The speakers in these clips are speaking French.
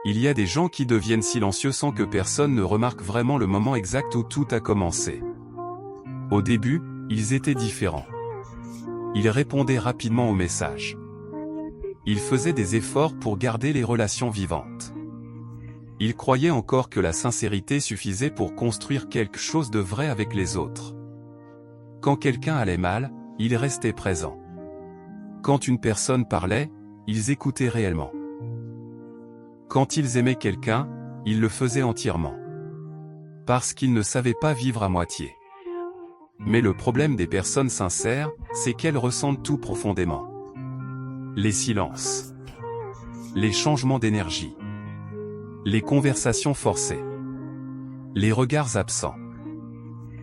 Il y a des gens qui deviennent silencieux sans que personne ne remarque vraiment le moment exact où tout a commencé. Au début, ils étaient différents. Ils répondaient rapidement aux messages. Ils faisaient des efforts pour garder les relations vivantes. Ils croyaient encore que la sincérité suffisait pour construire quelque chose de vrai avec les autres. Quand quelqu'un allait mal, ils restaient présents. Quand une personne parlait, ils écoutaient réellement. Quand ils aimaient quelqu'un, ils le faisaient entièrement. Parce qu'ils ne savaient pas vivre à moitié. Mais le problème des personnes sincères, c'est qu'elles ressentent tout profondément. Les silences. Les changements d'énergie. Les conversations forcées. Les regards absents.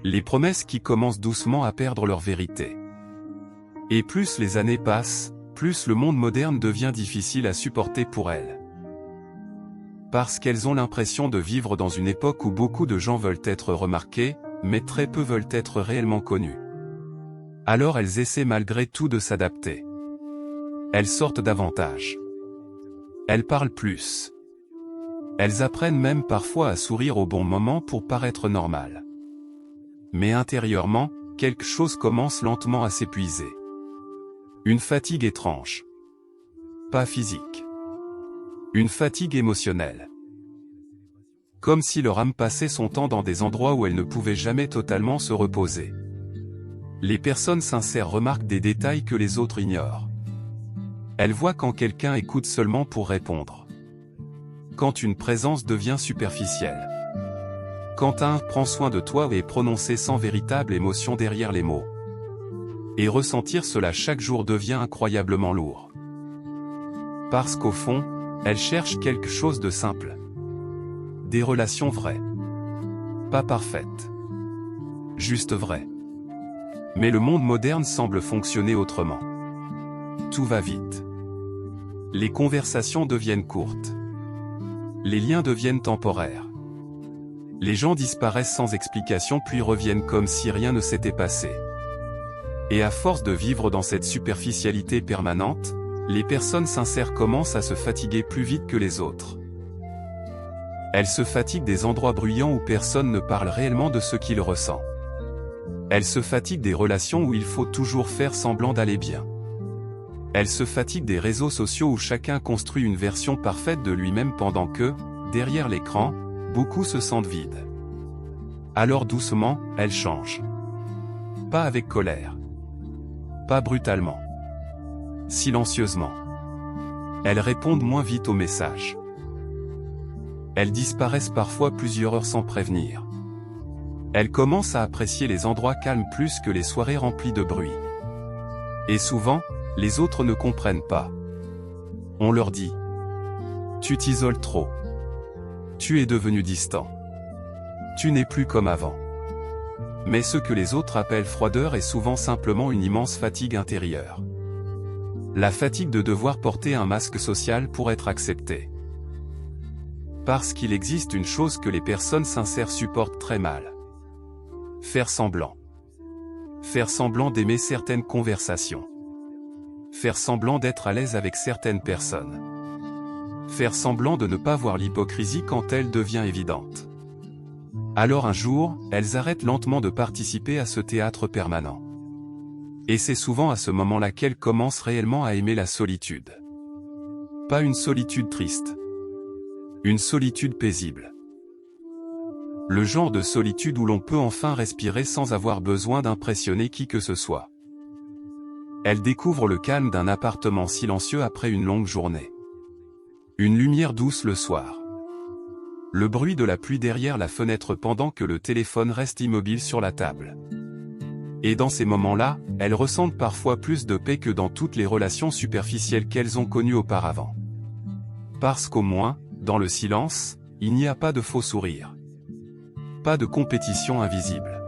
Les promesses qui commencent doucement à perdre leur vérité. Et plus les années passent, plus le monde moderne devient difficile à supporter pour elles. Parce qu'elles ont l'impression de vivre dans une époque où beaucoup de gens veulent être remarqués, mais très peu veulent être réellement connus. Alors elles essaient malgré tout de s'adapter. Elles sortent davantage. Elles parlent plus. Elles apprennent même parfois à sourire au bon moment pour paraître normales. Mais intérieurement, quelque chose commence lentement à s'épuiser. Une fatigue étrange. Pas physique. Une fatigue émotionnelle. Comme si leur âme passait son temps dans des endroits où elle ne pouvait jamais totalement se reposer. Les personnes sincères remarquent des détails que les autres ignorent. Elles voient quand quelqu'un écoute seulement pour répondre. Quand une présence devient superficielle. Quand un « prend soin de toi » est prononcé sans véritable émotion derrière les mots. Et ressentir cela chaque jour devient incroyablement lourd. Parce qu'au fond, elles cherchent quelque chose de simple. Des relations vraies. Pas parfaites. Juste vraies. Mais le monde moderne semble fonctionner autrement. Tout va vite. Les conversations deviennent courtes. Les liens deviennent temporaires. Les gens disparaissent sans explication puis reviennent comme si rien ne s'était passé. Et à force de vivre dans cette superficialité permanente, les personnes sincères commencent à se fatiguer plus vite que les autres. Elles se fatiguent des endroits bruyants où personne ne parle réellement de ce qu'il ressent. Elles se fatiguent des relations où il faut toujours faire semblant d'aller bien. Elles se fatiguent des réseaux sociaux où chacun construit une version parfaite de lui-même pendant que, derrière l'écran, beaucoup se sentent vides. Alors doucement, elles changent. Pas avec colère. Pas brutalement. Silencieusement. Elles répondent moins vite aux messages. Elles disparaissent parfois plusieurs heures sans prévenir. Elles commencent à apprécier les endroits calmes plus que les soirées remplies de bruit. Et souvent, les autres ne comprennent pas. On leur dit « Tu t'isoles trop. Tu es devenu distant. Tu n'es plus comme avant. » Mais ce que les autres appellent froideur est souvent simplement une immense fatigue intérieure. La fatigue de devoir porter un masque social pour être accepté. Parce qu'il existe une chose que les personnes sincères supportent très mal. Faire semblant. Faire semblant d'aimer certaines conversations. Faire semblant d'être à l'aise avec certaines personnes. Faire semblant de ne pas voir l'hypocrisie quand elle devient évidente. Alors un jour, elles arrêtent lentement de participer à ce théâtre permanent. Et c'est souvent à ce moment-là qu'elles commencent réellement à aimer la solitude. Pas une solitude triste. Une solitude paisible. Le genre de solitude où l'on peut enfin respirer sans avoir besoin d'impressionner qui que ce soit. Elles découvrent le calme d'un appartement silencieux après une longue journée. Une lumière douce le soir. Le bruit de la pluie derrière la fenêtre pendant que le téléphone reste immobile sur la table. Et dans ces moments-là, elles ressentent parfois plus de paix que dans toutes les relations superficielles qu'elles ont connues auparavant. Parce qu'au moins, dans le silence, il n'y a pas de faux sourires. Pas de compétition invisible.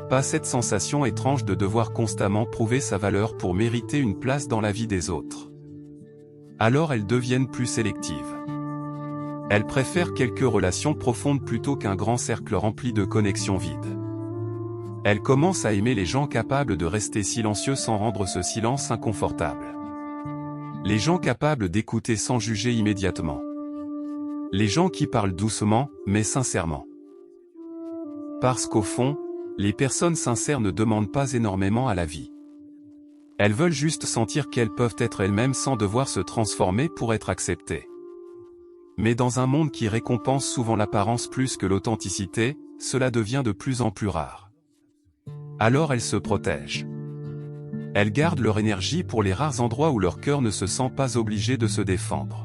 Pas cette sensation étrange de devoir constamment prouver sa valeur pour mériter une place dans la vie des autres. Alors elles deviennent plus sélectives. Elles préfèrent quelques relations profondes plutôt qu'un grand cercle rempli de connexions vides. Elles commencent à aimer les gens capables de rester silencieux sans rendre ce silence inconfortable. Les gens capables d'écouter sans juger immédiatement. Les gens qui parlent doucement, mais sincèrement. Parce qu'au fond, les personnes sincères ne demandent pas énormément à la vie. Elles veulent juste sentir qu'elles peuvent être elles-mêmes sans devoir se transformer pour être acceptées. Mais dans un monde qui récompense souvent l'apparence plus que l'authenticité, cela devient de plus en plus rare. Alors elles se protègent. Elles gardent leur énergie pour les rares endroits où leur cœur ne se sent pas obligé de se défendre.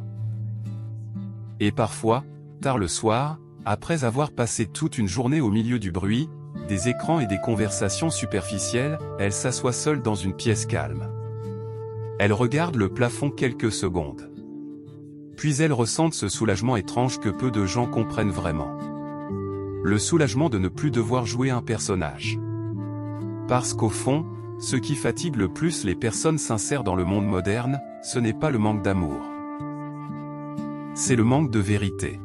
Et parfois, tard le soir, après avoir passé toute une journée au milieu du bruit, des écrans et des conversations superficielles, elles s'assoient seules dans une pièce calme. Elles regardent le plafond quelques secondes. Puis elles ressentent ce soulagement étrange que peu de gens comprennent vraiment. Le soulagement de ne plus devoir jouer un personnage. Parce qu'au fond, ce qui fatigue le plus les personnes sincères dans le monde moderne, ce n'est pas le manque d'amour. C'est le manque de vérité.